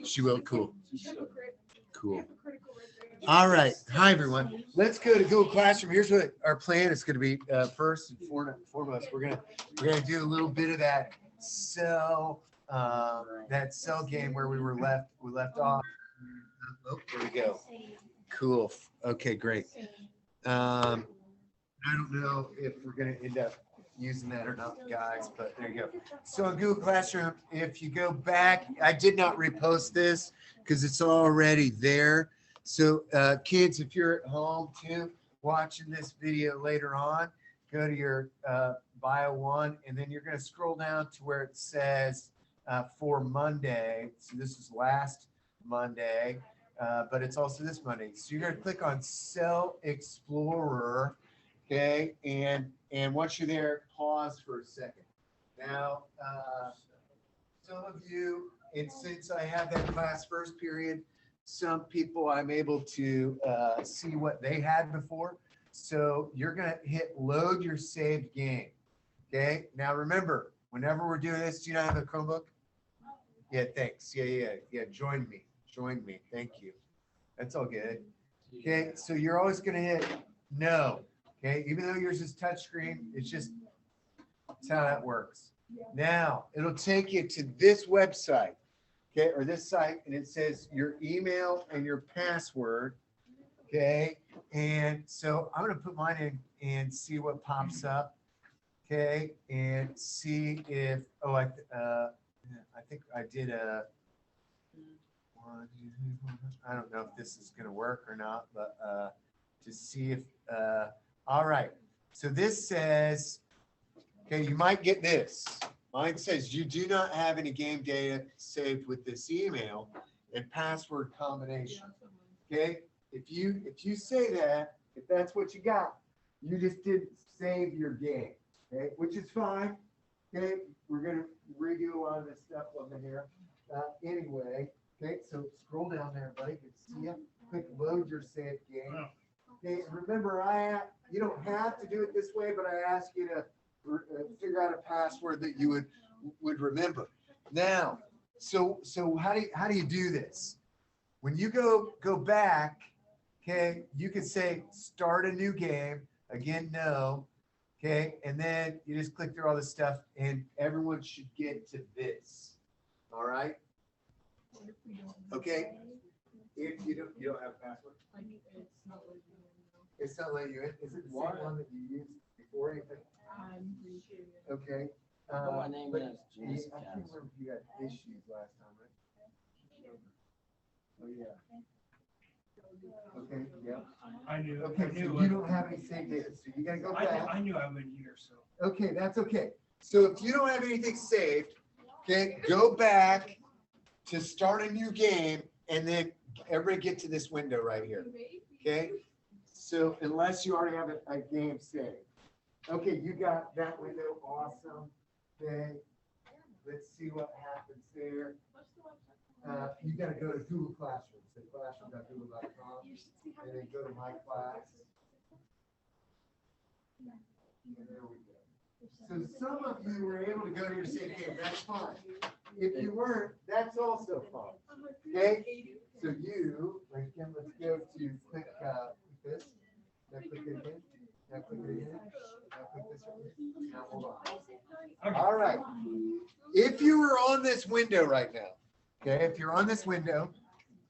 She will. Cool. Cool. All right. Hi, everyone. Let's go to Google Classroom. Here's what our plan is going to be. First and foremost, we're gonna do a little bit of that cell game where we left off. Oh, there we go. Cool. Okay, great. I don't know if we're going to end up using that or not, guys, but there you go. So in Google Classroom, if you go back, I did not repost this because it's already there. So kids, if you're at home too, watching this video later on, go to your bio one, and then you're going to scroll down to where it says for Monday. So this is last Monday, but it's also this Monday. So you're going to click on Cell Explorer, okay? And once you're there, pause for a second. Now, some of you, and since I have that class first period, some people I'm able to see what they had before. So you're going to hit load your saved game. Okay. Now remember, whenever we're doing this, do you not have a Chromebook? Yeah, thanks. Yeah. Join me. Thank you. That's all good. Okay. So you're always going to hit no. Okay. Even though yours is touchscreen, that's how that works. Now it'll take you to this website. Okay, or this site, and it says your email and your password. Okay, and so I'm going to put mine in and see what pops up. Okay, and see if I think I did a one. I don't know if this is going to work or not, but to see if all right. So this says, okay, you might get this. Mine says you do not have any game data saved with this email and password combination. Okay, if you say that, if that's what you got, you just didn't save your game. Okay, which is fine. Okay, we're gonna redo a lot of this stuff over here. Anyway, okay, so scroll down there, buddy. Good to see you. Click load your saved game. Okay, remember you don't have to do it this way, but I ask you to figure out a password that you would remember. Now, so how do you do this? When you go back, okay, you can say start a new game. Again, no. Okay, and then you just click through all this stuff, and everyone should get to this. All right. Okay. If you don't have a password, it's not letting you in. Is it the same one that you used before anything? Okay. My name is James. I can't remember if you had issues last time, right? Oh yeah. Okay. Yeah. I knew. Okay. So you don't have any saved data, so you gotta go back. I knew I wouldn't either. So. Okay, that's okay. So if you don't have anything saved, okay, go back to start a new game, and then everybody get to this window right here. Okay. So unless you already have a game saved. Okay, you got that window. Awesome. Okay, let's see what happens there. You got to go to Google Classroom. So classroom.google.com, and then go to My Class. And there we go. So some of you were able to go to your saved game. That's fine. If you weren't, that's also fine. Okay. So let's go to click this. Now click it again. Now click it again. Now click this one. Now hold on. All right. If you were on this window right now, okay, if you're on this window,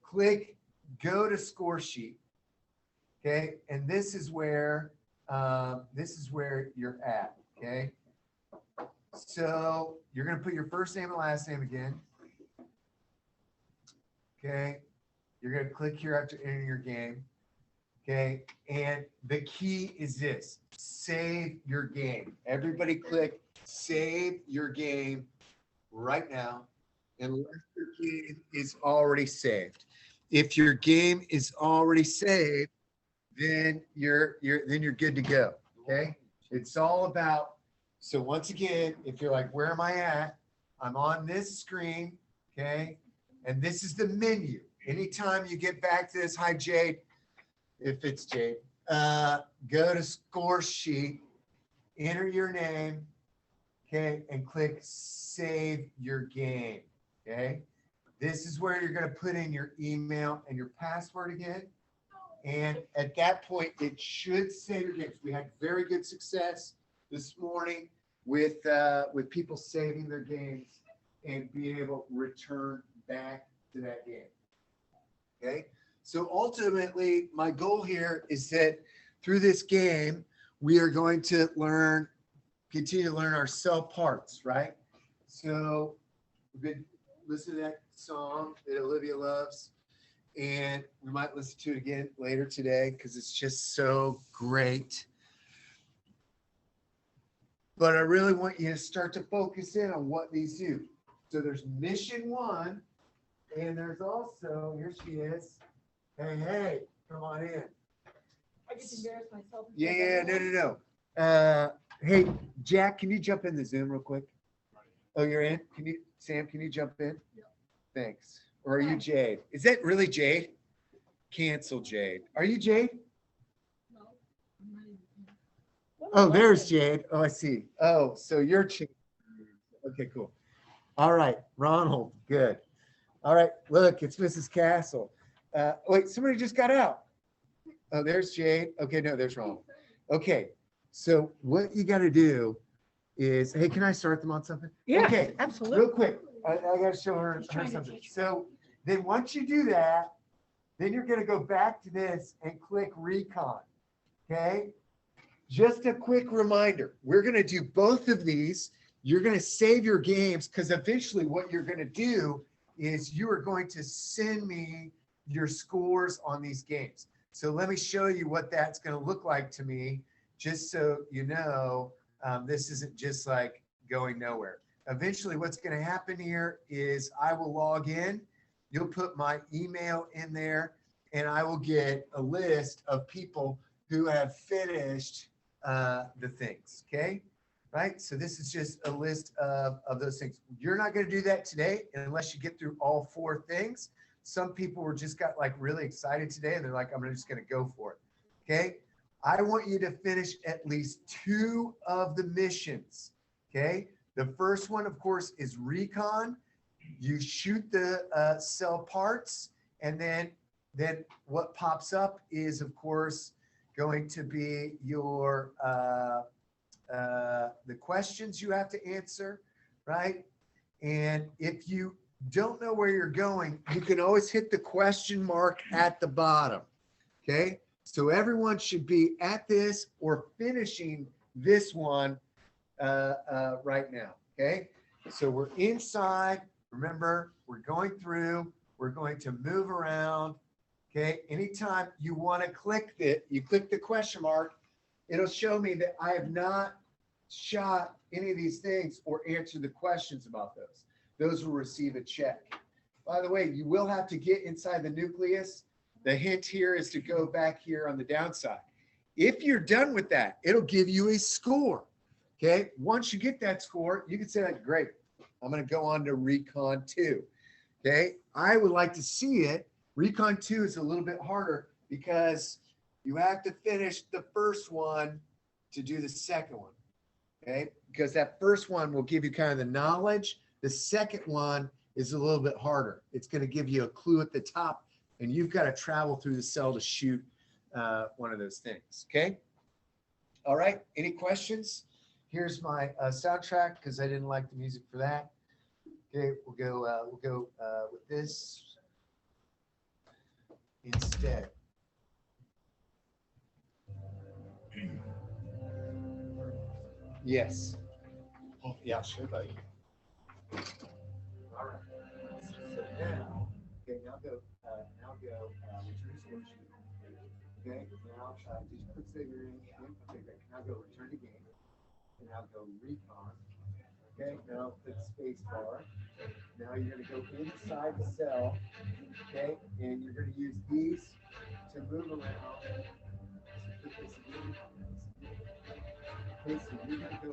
click go to score sheet. Okay, and this is where you're at. Okay. So you're going to put your first name and last name again. Okay. You're going to click here after entering your game. Okay. And the key is this: save your game. Everybody click save your game right now, unless your game is already saved. If your game is already saved, then you're good to go. Okay. It's all about. So once again, if you're like, where am I at? I'm on this screen. Okay. And this is the menu. Anytime you get back to this, hi Jade, if it's Jade, go to score sheet, enter your name, okay, and click save your game. Okay. This is where you're going to put in your email and your password again. And at that point, it should save your games. We had very good success this morning with people saving their games and being able to return back to that game. Okay. So ultimately, my goal here is that through this game, we are going to continue to learn our cell parts, right? So we've been listening to that song that Olivia loves, and we might listen to it again later today because it's just so great. But I really want you to start to focus in on what these do. So there's mission 1, and there's also, here she is. Hey, come on in. I get to embarrass myself. Yeah, no. Hey, Jack, can you jump in the Zoom real quick? Oh, you're in? Sam, can you jump in? Yeah. Thanks. Or are you Jade? Is that really Jade? Cancel Jade. Are you Jade? No, I'm not even. Oh, there's Jade. Oh, I see. Oh, so you're Jade. Okay, cool. All right, Ronald, good. All right, look, it's Mrs. Castle. Wait, somebody just got out. Oh, there's Jade. Okay, no, there's Ronald. Okay, so what you got to do is, hey, can I start them on something? Yeah, Okay, absolutely. real quick. I got to show her trying to something. teach her. So then once you do that, then you're going to go back to this and click Recon. Okay, just a quick reminder. We're going to do both of these. You're going to save your games because eventually what you're going to do is you are going to send me your scores on these games. So let me show you what that's going to look like to me, just so you know, this isn't just like going nowhere. Eventually what's going to happen here is I will log in. You'll put my email in there and I will get a list of people who have finished the things. Okay. Right. So this is just a list of those things. You're not going to do that today unless you get through all 4 things. Some people were just got like really excited today and they're like, I'm just going to go for it. Okay. I want you to finish at least 2 of the missions. Okay. The first one, of course, is Recon. You shoot the cell parts, and then what pops up is, of course, going to be your the questions you have to answer, right? And if you don't know where you're going, you can always hit the question mark at the bottom. Okay, so everyone should be at this or finishing this one right now. Okay, so we're inside. Remember, we're going through. We're going to move around. Okay, anytime you want to click it, you click the question mark. It'll show me that I have not shot any of these things or answered the questions about those. Those will receive a check. By the way, you will have to get inside the nucleus. The hint here is to go back here on the downside. If you're done with that, it'll give you a score. Okay, once you get that score, you can say, like, great, I'm going to go on to Recon 2. Okay, I would like to see it. Recon 2 is a little bit harder because you have to finish the first one to do the second one. Okay, because that first one will give you kind of the knowledge. The second one is a little bit harder. It's going to give you a clue at the top, and you've got to travel through the cell to shoot one of those things. Okay. All right. Any questions? Here's my soundtrack because I didn't like the music for that. Okay, we'll go with this instead. Yes. Oh, yeah, sure, buddy. All right. So now, okay, now go return to worksheet. Okay, now just put figure in. Okay, great. Now go return to game. And now go Recon. Okay, now click space bar. Now you're going to go inside the cell. Okay, and you're going to use these to move around. So put this again. Okay, so you're going to go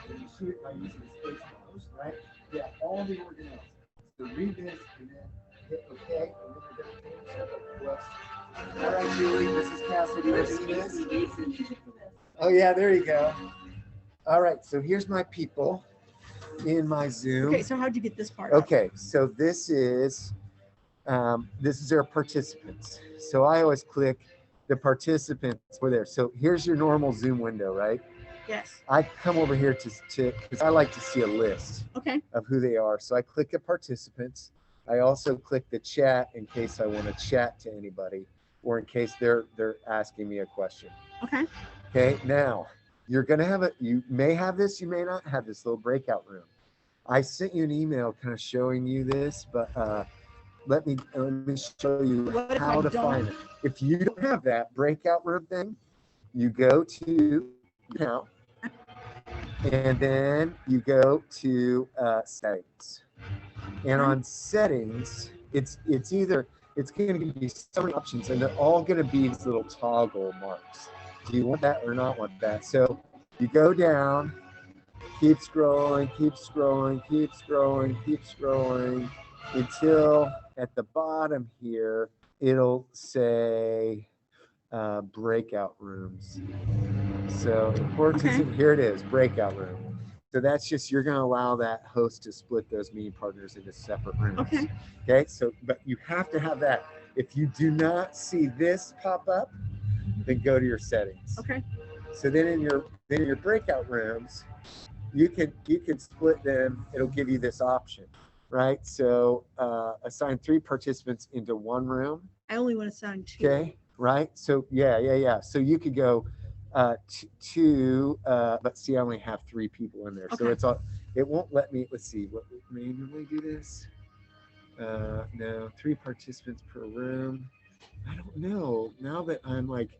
and you shoot it by using the space bars, right? Yeah, all the organelles. So read this and then hit OK, and then you're going to change the question. All right, Julie, Mrs. Castle, do you see this? Oh, yeah, there you go. All right, so here's my people. in my Zoom. Okay, so how'd you get this part? Okay, so this is our participants. So I always click the participants were there. So here's your normal Zoom window, right? Yes. I come over here to because I like to see a list Okay. of who they are. So I click at participants. I also click the chat in case I want to chat to anybody or in case they're asking me a question. Okay. Okay, now you're gonna have you may have this, you may not have this little breakout room. I sent you an email kind of showing you this, but let me show you how to find it. If you don't have that breakout room thing, you go to account and then you go to settings. And on settings, it's going to give you so many options, and they're all going to be these little toggle marks. Do you want that or not want that? So you go down, keep scrolling, keep scrolling, keep scrolling, keep scrolling until at the bottom here, it'll say breakout rooms. So importance, here it is, breakout room. So that's just, you're going to allow that host to split those meeting partners into separate rooms. Okay. So, but you have to have that. If you do not see this pop up, then go to your settings. Okay. So then in your breakout rooms, you can split them. It'll give you this option, right? So assign 3 participants into one room. I only want to assign 2. Okay. Right. So yeah. So you could go two, but see, I only have 3 people in there. So it's all, it won't let me, let's see, what manually do this? No, 3 participants per room. I don't know. Now that I'm like,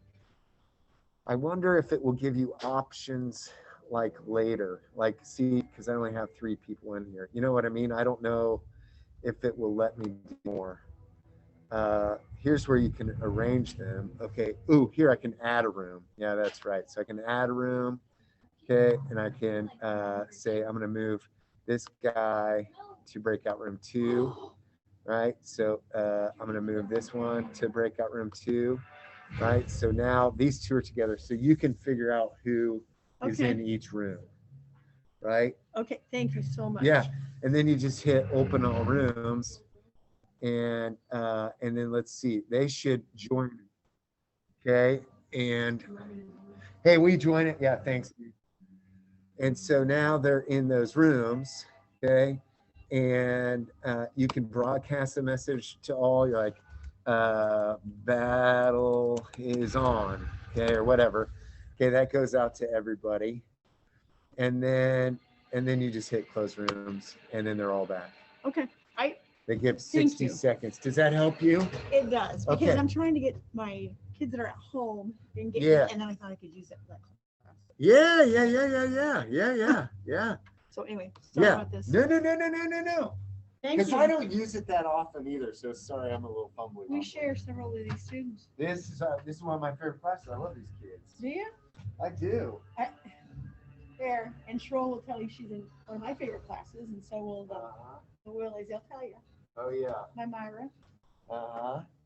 I wonder if it will give you options like later, like see, because I only have 3 people in here. You know what I mean? I don't know if it will let me do more. Here's where you can arrange them. Okay. Ooh, here I can add a room. Yeah, that's right. So I can add a room. Okay. And I can say, I'm going to move this guy to breakout room 2. Right. So I'm going to move this one to breakout room 2. Right. So now these 2 are together. So you can figure out who is in each room. Right. Okay. Thank you so much. Yeah. And then you just hit open all rooms. And then let's see, they should join. Okay. And hey, we join it. Yeah, thanks. And so now they're in those rooms. Okay. And you can broadcast a message to all. You're like, battle is on. Okay, or whatever. Okay, that goes out to everybody. And then you just hit close rooms, and then they're all back. Okay. They give 60 seconds. Does that help you? It does, because I'm trying to get my kids that are at home and get, and then I thought I could use it for that class. Yeah. So anyway, sorry about this. No. Thank Because you. I don't use it that often either. So sorry, I'm a little fumbly. We share several of these students. This is one of my favorite classes. I love these kids. Do you? I do. There, and Sherrill will tell you she's in one of my favorite classes, and so will the Willies. They'll tell you. Oh yeah. My Myra.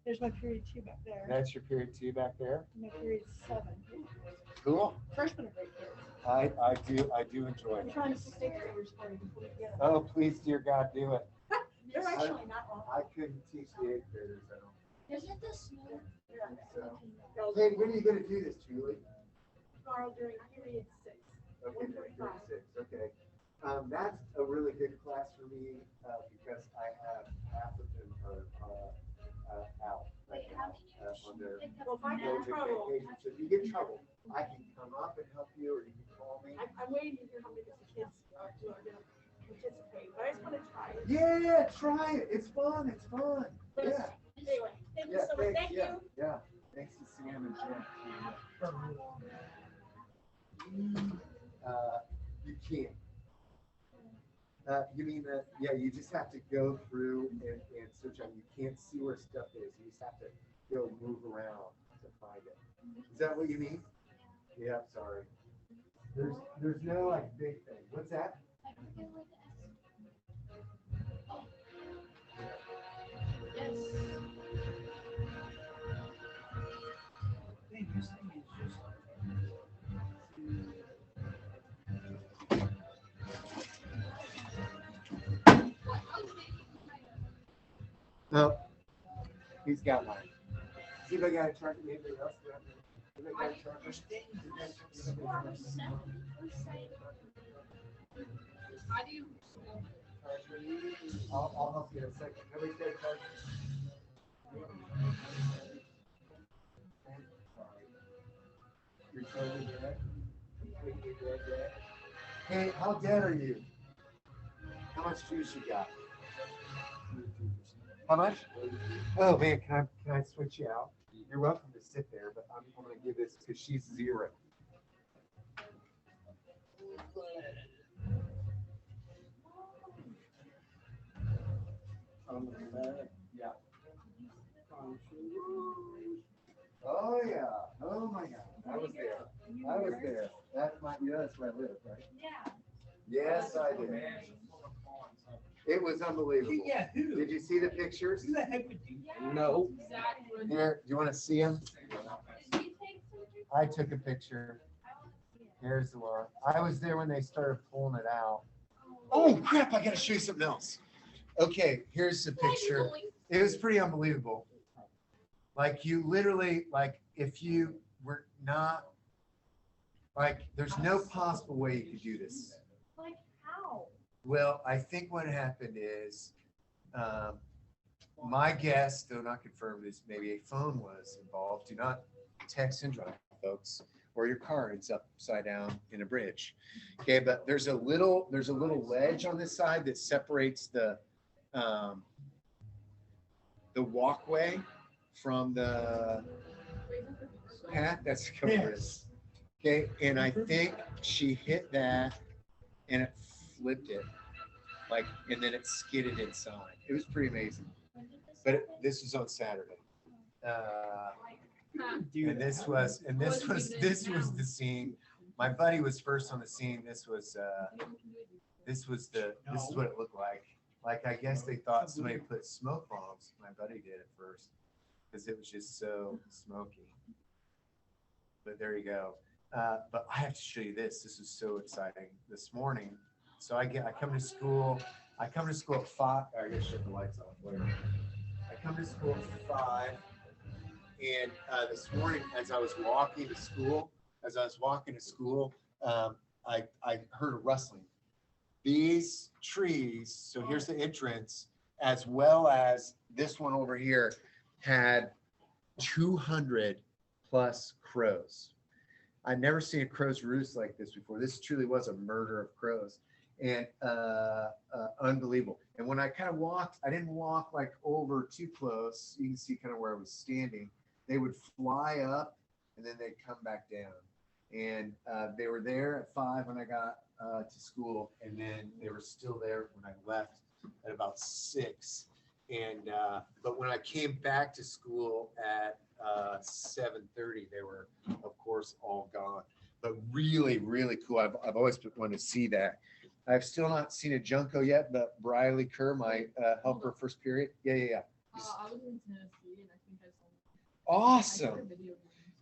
There's my period 2 back there. That's your period 2 back there. My period 7. Cool. Freshmen are great kids. I do enjoy I'm it. trying to put figures for you before you get them. Oh please, dear God, do it. They're actually not long. I couldn't teach the 8th graders. I don't. Isn't this smooth? So. Hey, when are you going to do this, Julie? Tomorrow during period 6. Okay, period 6. Okay. That's a really good class for me because I have half of them are out right now on their vacation. So if you get in trouble, I can come up and help you, or you can call me. I'm waiting to hear how many of the kids are going to participate, but I just want to try it. Yeah, try it. It's fun. It's fun. Yeah. Anyway, thank you so much. Thank you. Yeah. Thanks to Sam and Jen. You can't. You mean that? Yeah, you just have to go through and search out. You can't see where stuff is. You just have to go move around to find it. Is that what you mean? Yeah, sorry. There's no like big thing. What's that? No, he's got mine. See if I got a chart. Anybody else? Anybody got a chart? I'll help you in a second. Nobody's got a chart. You're totally dead. Hey, how dead are you? How much juice you got? How much? Oh man, can I switch you out? You're welcome to sit there, but I'm gonna give this because she's 0. Yeah. Oh yeah. Oh my God. I was there. I was there. That's where I live, right? Yeah. Yes, I did. It was unbelievable. Yeah, who? Did you see the pictures? Who the heck would do that? No. Here, do you want to see them? I took a picture. Here's the one. I was there when they started pulling it out. Oh crap, I gotta show you something else. Okay, here's the picture. It was pretty unbelievable. Like you literally, like if you were not, like there's no possible way you could do this. Like how? Well, I think what happened is, my guess, though not confirmed, is maybe a phone was involved. Do not text and drive, folks, or your car ends upside down in a bridge. Okay, but there's a little ledge on this side that separates the walkway from the path. That's Yes. okay, and I think she hit that and it flipped it, like, and then it skidded inside. It was pretty amazing. But this was on Saturday. And this was the scene. My buddy was first on the scene. This was what it looked like. Like I guess they thought somebody put smoke bombs. My buddy did at first because it was just so smoky. But there you go. But I have to show you this. This is so exciting. This morning, so I come to school. I come to school at 5. I gotta shut the lights off. Whatever. I come to school at 5, and this morning, as I was walking to school, I heard a rustling. These trees. So here's the entrance, as well as this one over here, had 200 plus crows. I've never seen a crow's roost like this before. This truly was a murder of crows, and unbelievable. And when I kind of walked, I didn't walk like over too close. You can see kind of where I was standing. They would fly up and then they'd come back down. And they were there at 5 when I got to school, and then they were still there when I left at about 6. And but when I came back to school at 7:30, they were, of course, all gone. But really, really cool. I've always wanted to see that. I've still not seen a Junco yet, but Briley Kerr, my helper first period. Yeah. I was in Tennessee, and I think I saw. Awesome.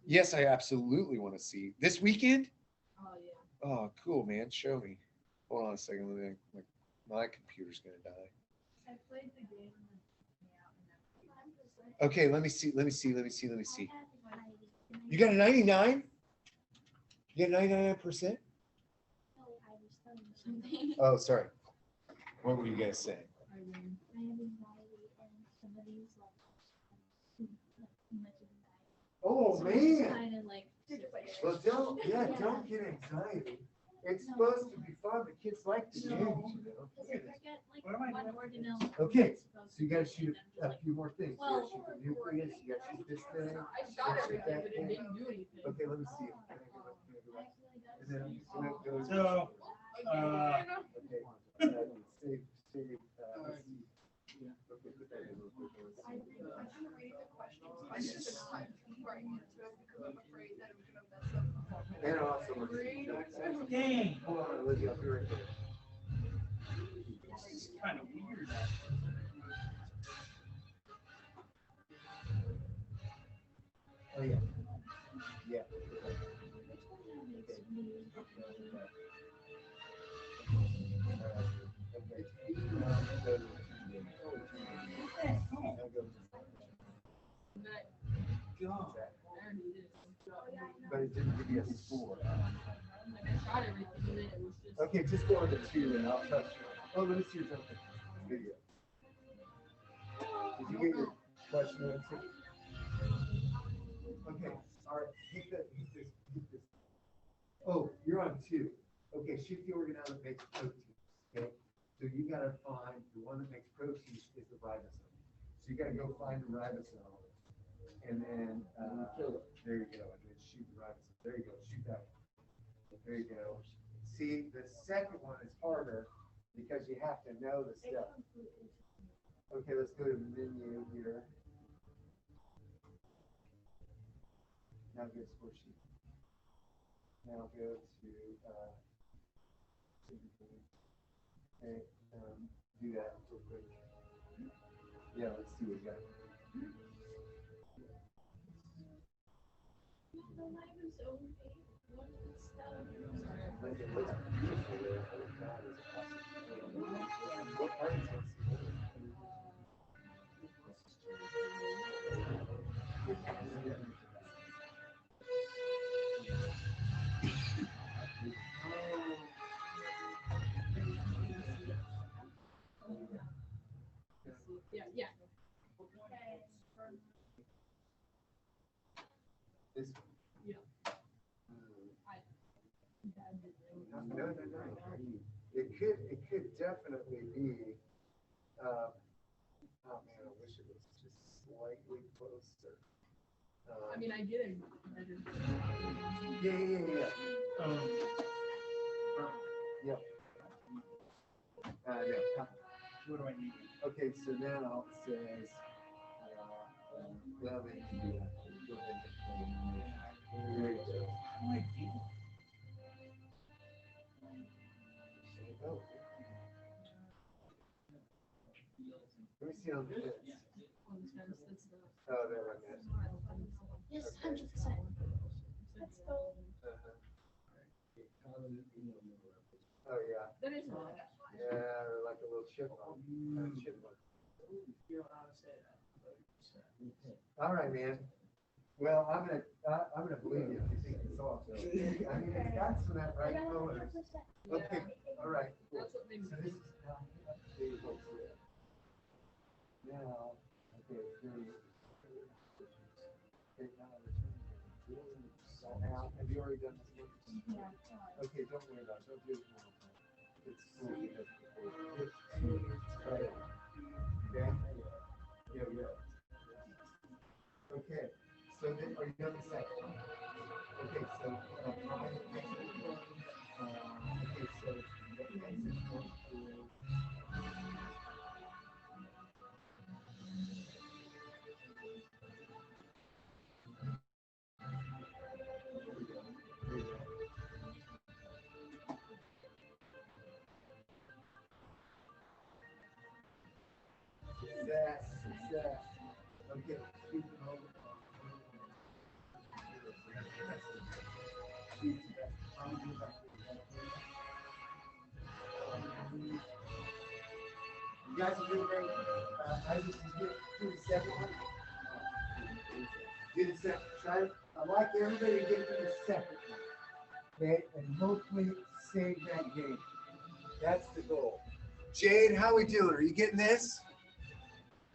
Yes, I absolutely want to see this weekend. Oh yeah. Oh, cool, man. Show me. Hold on a second. Let me, my computer's gonna die. I played the game. Okay, let me see. You got a 99? You got 99%? Oh, sorry. What were you gonna say? Oh man. Well, don't get anxiety. It's supposed to be fun. The kids like the games, you know. What am I doing? Okay, so you gotta shoot a few more things. You gotta shoot the nucleus, you gotta shoot this thing. I shot everything, but it didn't do anything. Okay, let me see. And then I'm just gonna go. So, Okay. Save, let's see. Okay, put that in real quick. And also, dang, hold on, Olivia, I'll be right there. this is kind of weird. Oh, yeah. Yeah. gone. I already did. But it didn't give you a score. Like I tried everything, and it was just. Okay, just go on to 2 and I'll trust you. Oh, let me see your something. Video. Did you get your question answered? Okay, all right, hit this. Oh, you're on 2. Okay, shoot the organelle that makes proteins, okay? So you gotta find, the one that makes proteins is the ribosome. So you gotta go find the ribosome. And then, there you go, and then shoot the ribosome. There you go, shoot that one. There you go. See, the second one is harder because you have to know the stuff. Okay, let's go to menu here. Now go to score sheet. Now go to, okay, do that real quick. Yeah, let's see what we got. What part is it? Yeah. This one. Yeah. No. It could definitely be, oh man, I wish it was just slightly closer. I mean, I get it. Yeah. Yep. Yeah. What do I need? Okay, so now it says, well, then you do that. Go ahead. There you go. Oh. Let me see on this. Oh, there like that. Yes, 100%. Let's go. Oh, yeah. That is not. Yeah, they're like a little chipmunk. Chipmunk. All right, man. Well, I'm gonna believe you if you think it's awesome. I mean, it's got some of that right colors. Okay, all right. Cool. That's what made me. So this is now. Now, okay, okay, now, have you already done this one? Okay, don't worry about it. Don't do it now. It's cool. Try it. Okay? Yeah. Okay, so then, are you done the second one? Okay, so, okay, so, the exit point is. Success. Okay, shoot them over. Shoot that. You guys are doing great. I just do the second one. Do the second. Try. I'd like everybody to get to the second one. Okay, and hopefully save that game. That's the goal. Jade, how we doing? Are you getting this?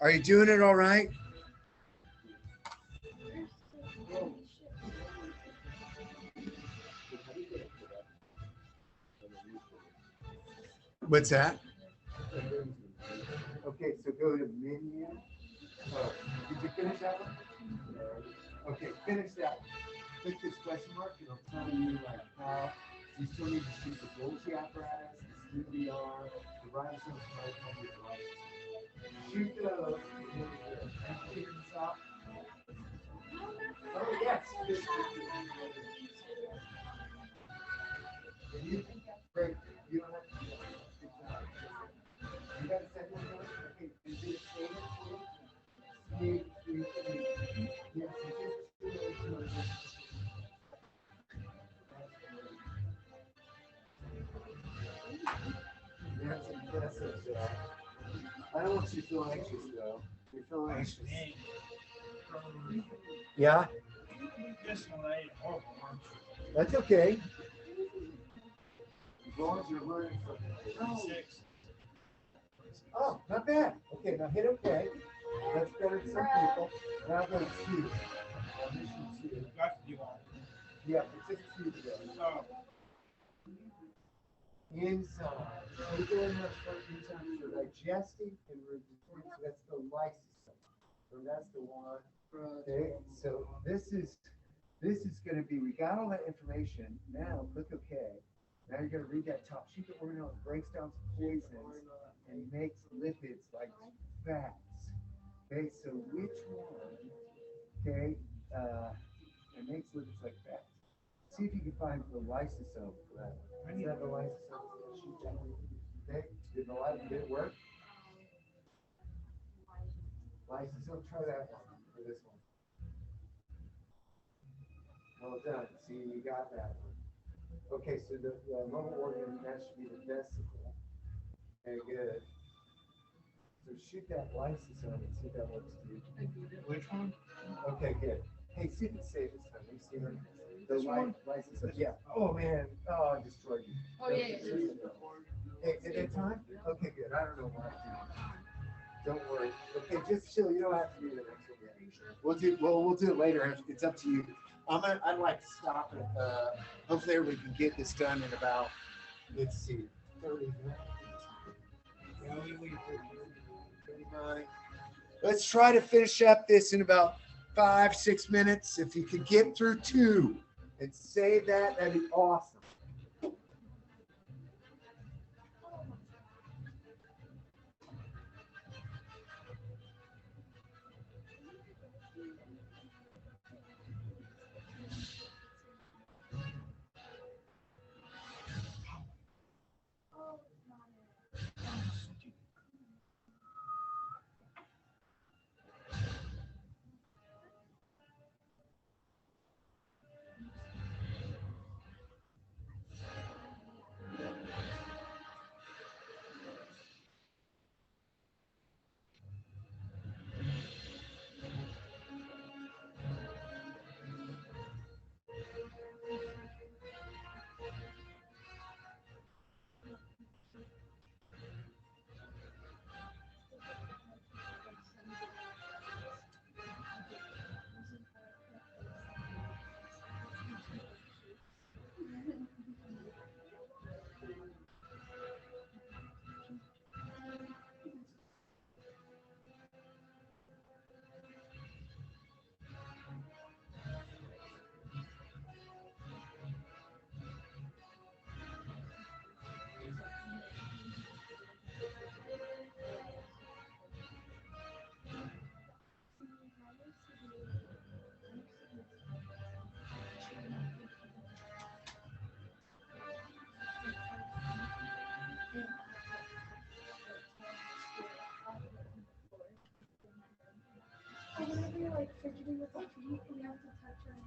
Are you doing it all right? What's that? Okay, so go to menu. Oh, did you finish that one? Okay, finish that one. Click this question mark, and it'll tell you like how you still need to shoot the Golgi apparatus, the CDR, the ribosome, shoot those. And figure this out. Oh yes. Great. You don't have to do that. Good job. You got a second one? Okay, is it save it? Yes, that's impressive, Jack. I don't want you to feel anxious though. You're feeling anxious. Yeah, This one I ate horrible lunch. that's okay. As long as you're learning from. 36. Oh, not bad. Okay, now hit okay. That's better than some people. Now go two. Mission two. Got to do all. Yeah, it's just two today. Oh, Inside. We go in there for enzymes for digesting and reducing. So that's the lysosome. So that's the one. Okay, so this is going to be. We got all that information. Now click OK. Now you're going to read that top sheet that we're going to breaks down some poisons and makes lipids like fats. Okay, so which one? Okay, it makes lipids like fats. See if you can find the lysosome for that. Is that the lysosome? Okay, did it work? Lysosome, try that one for this one. Well done. See, you got that one. Okay, so the lower organ, that should be the vesicle. Okay, good. So shoot that lysosome and see if that works too. which one? Okay, good. Hey, see if it's safe this time. Let me see her. The lysosome. Yeah. Oh man. Oh, I destroyed you. Oh, yeah, yeah. Hey, at that time? Okay, good. I don't know why. Don't worry. Okay, just chill. You don't have to do the next one yet. We'll do it later. It's up to you. I'd like to stop it. Hopefully everybody can get this done in about, let's see, 30 minutes. Yeah, we waited for 39. Let's try to finish up this in about 5-6 minutes. If you could get through 2 and save that, that'd be awesome. Whenever you're like fidgeting with the feet, you have to touch them.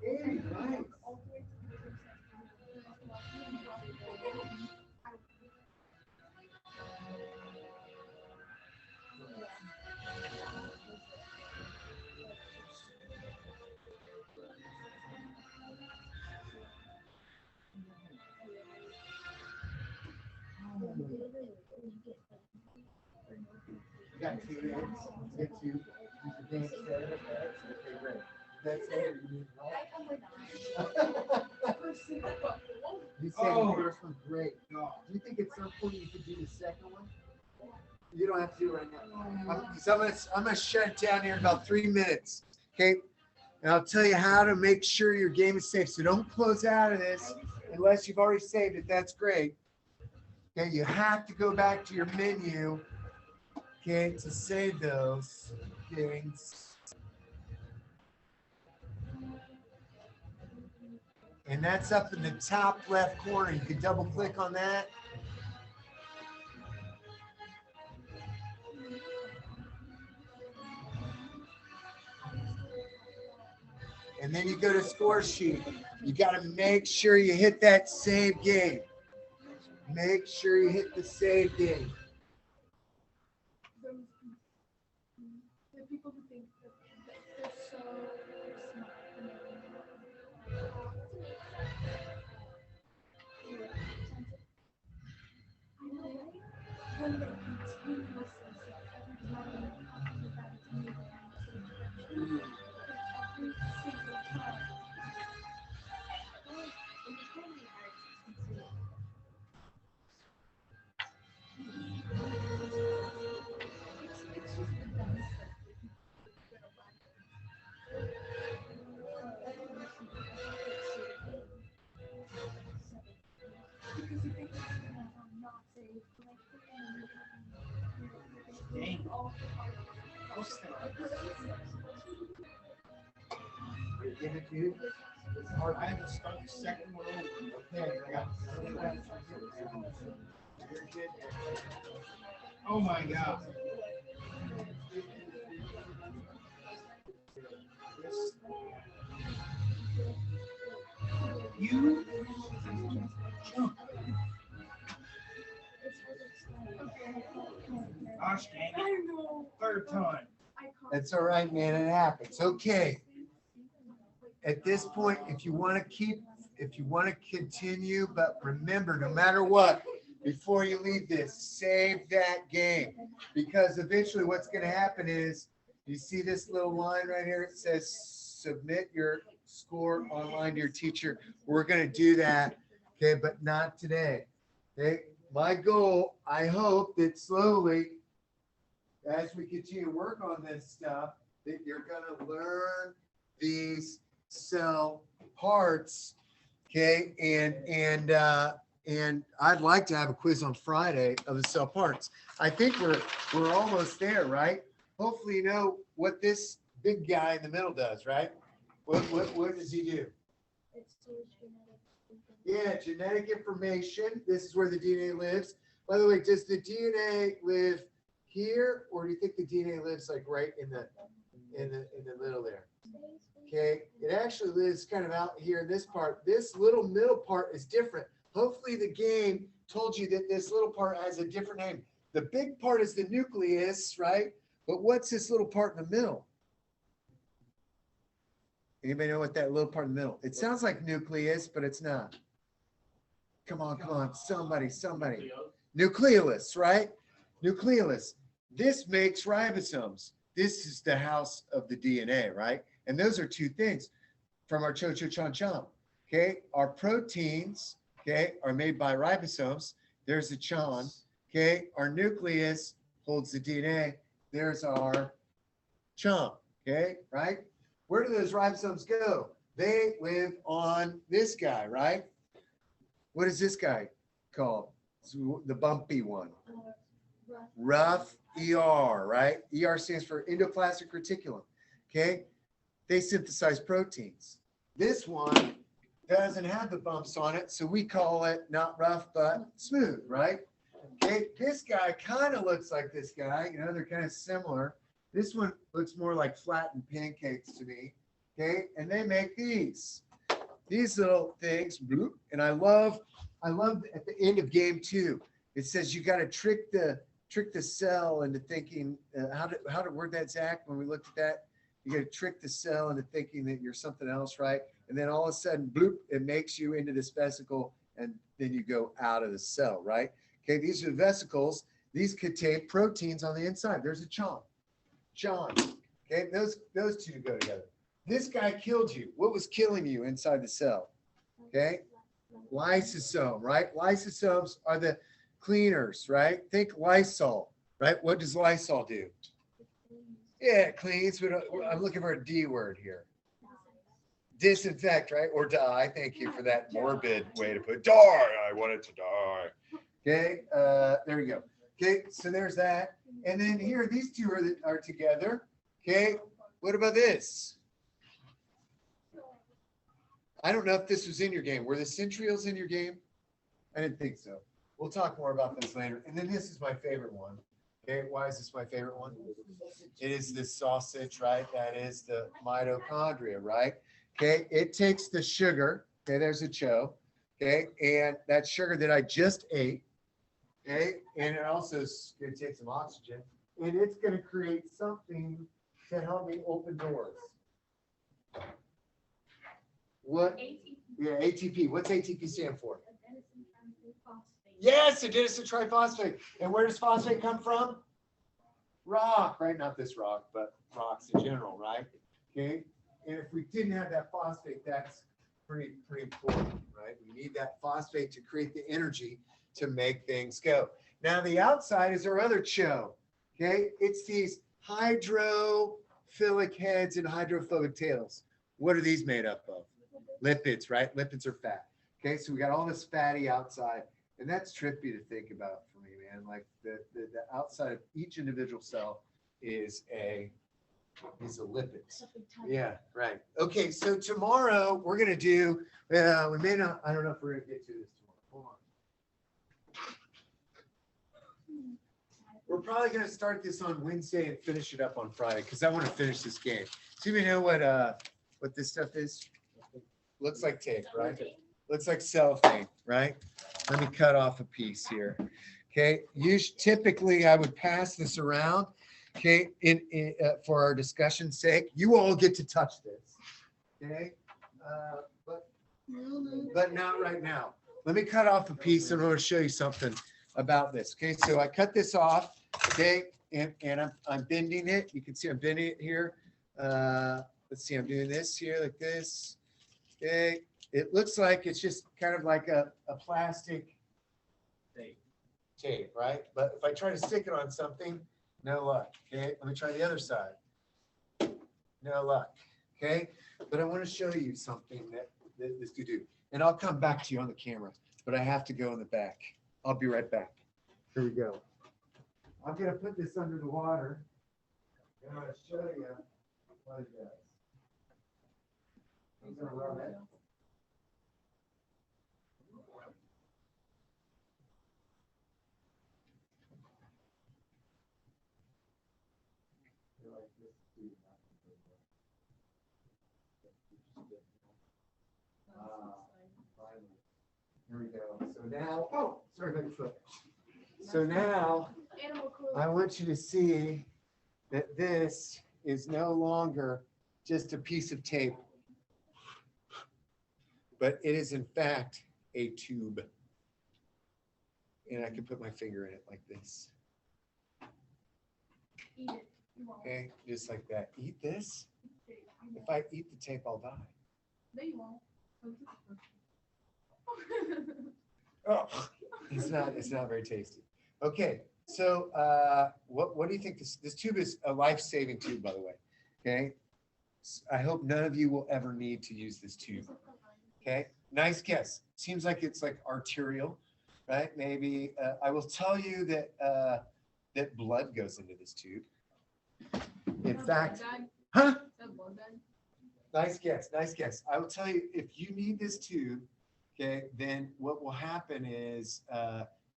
Hey, nice. You got 2 minutes. Get 2. You can dance there. Okay, great. That's it. You need help. You said the first one's great. No. Do you think at some point you could do the second one? You don't have to do it right now. So I'm gonna shut it down here in about 3 minutes. Okay. And I'll tell you how to make sure your game is safe. So don't close out of this unless you've already saved it. That's great. Okay, you have to go back to your menu, okay, to save those things. And that's up in the top left corner. You can double click on that. And then you go to score sheet. You got to make sure you hit that save game. Make sure you hit the save game. The people who think that they're so smart. When they continuously say every time they talk about it to me, every single time. It's just the dumbest stuff that people get about because you think I'm not safe, Dang. all Give it to you. I haven't started the second one over. Okay, I got Oh my God. You jump. Gosh dang it. I know. Third time. That's all right, man. It happens. Okay. At this point, if you want to continue, but remember, no matter what, before you leave this, save that game. Because eventually what's going to happen is, you see this little line right here? It says submit your score online to your teacher. We're going to do that, okay, but not today. Okay, my goal, I hope that slowly, as we continue to work on this stuff, that you're going to learn these cell parts, okay, and I'd like to have a quiz on Friday of the cell parts. I think we're almost there, right? Hopefully you know what this big guy in the middle does, right? What does he do? It's Yeah, genetic information. This is where the DNA lives. By the way, does the DNA live here, or do you think the DNA lives like right in the middle there? Okay, it actually lives kind of out here in this part. This little middle part is different. Hopefully the game told you that this little part has a different name. The big part is the nucleus, right? But what's this little part in the middle? Anybody know what that little part in the middle? It sounds like nucleus, but it's not. Come on, somebody. Nucleolus, right? Nucleolus. This makes ribosomes. This is the house of the DNA, right? And those are two things from our cho-cho-chon-chom. Okay, our proteins, okay, are made by ribosomes. There's the chon. Okay, our nucleus holds the DNA. There's our chom. Okay, right? Where do those ribosomes go? They live on this guy, right? What is this guy called? It's the bumpy one. Rough ER, right? ER stands for endoplasmic reticulum. Okay, they synthesize proteins. This one doesn't have the bumps on it, so we call it not rough but smooth, right? Okay, this guy kind of looks like this guy. You know, they're kind of similar. This one looks more like flattened pancakes to me. Okay, and they make these little things. And I love at the end of game 2, it says you got to trick the cell into thinking. How to word that, Zach? When we looked at that, you got to trick the cell into thinking that you're something else, right? And then all of a sudden, bloop, it makes you into this vesicle, and then you go out of the cell, right? Okay, these are the vesicles. These contain proteins on the inside. There's a John. Okay, those two go together. This guy killed you. What was killing you inside the cell? Okay, lysosome, right? Lysosomes are the cleaners, right? Think Lysol, right? What does Lysol do? Yeah, it cleans, but I'm looking for a D word here. Disinfect, right? Or die. Thank you for that morbid way to put it. Die. I want it to die. Okay, there we go. Okay, so there's that. And then here, these two are together. Okay, what about this? I don't know if this was in your game. Were the centrioles in your game? I didn't think so. We'll talk more about this later. And then this is my favorite one. Okay, why is this my favorite one? It is this sausage, right? That is the mitochondria, right? Okay, it takes the sugar. Okay, there's a CHO. Okay, and that sugar that I just ate. Okay, and it also is going to take some oxygen, and it's going to create something to help me open doors. What? ATP. Yeah, ATP. What's ATP stand for? Adenosine triphosphate. Yes, adenosine triphosphate. And where does phosphate come from? Rock, right? Not this rock, but rocks in general, right? Okay. And if we didn't have that phosphate, that's pretty important, right? We need that phosphate to create the energy to make things go. Now the outside is our other CHO. Okay, it's these hydrophilic heads and hydrophobic tails. What are these made up of? Lipids, right? Lipids are fat. Okay, so we got all this fatty outside, and that's trippy to think about for me, man. Like the outside of each individual cell is a lipid. Yeah, right. Okay, so tomorrow we're gonna do. We may not. I don't know if we're gonna get to this tomorrow. Hold on. We're probably gonna start this on Wednesday and finish it up on Friday because I want to finish this game. So you know what this stuff is? Looks like tape, right? Looks like cellophane, right? Let me cut off a piece here. Okay, typically I would pass this around. Okay, for our discussion's sake, you all get to touch this. Okay, but not right now. Let me cut off a piece and I want to show you something about this. Okay, so I cut this off. Okay, and I'm bending it. You can see I'm bending it here. Let's see, I'm doing this here like this. Okay, it looks like it's just kind of like a plastic tape, right? But if I try to stick it on something, no luck. Okay, let me try the other side. No luck. Okay, but I want to show you something that this could do. And I'll come back to you on the camera, but I have to go in the back. I'll be right back. Here we go. I'm going to put this under the water, and I'm going to show you what it does. I'm going to rub it. Here we go. So now, oh, sorry about your foot. So now, I want you to see that this is no longer just a piece of tape, but it is in fact a tube. And I can put my finger in it like this. Eat it. You won't. Okay, just like that. Eat this. If I eat the tape, I'll die. No, you won't. Oh, it's not very tasty. Okay, so what do you think this tube is? A life-saving tube, by the way. Okay, I hope none of you will ever need to use this tube. Okay, nice guess. Seems like it's like arterial, right? Maybe I will tell you that that blood goes into this tube. In fact, huh? Nice guess. Nice guess. I will tell you, if you need this tube, okay, then what will happen is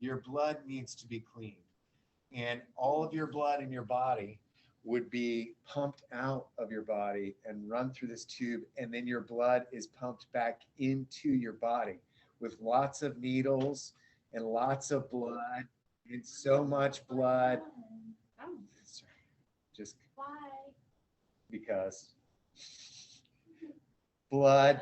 your blood needs to be cleaned. And all of your blood in your body would be pumped out of your body and run through this tube. And then your blood is pumped back into your body with lots of needles and lots of blood and so much blood. Just because blood.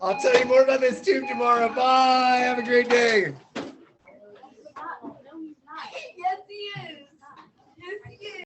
I'll tell you more about this tube tomorrow. Bye. Have a great day. No, he's not. Yes, he is.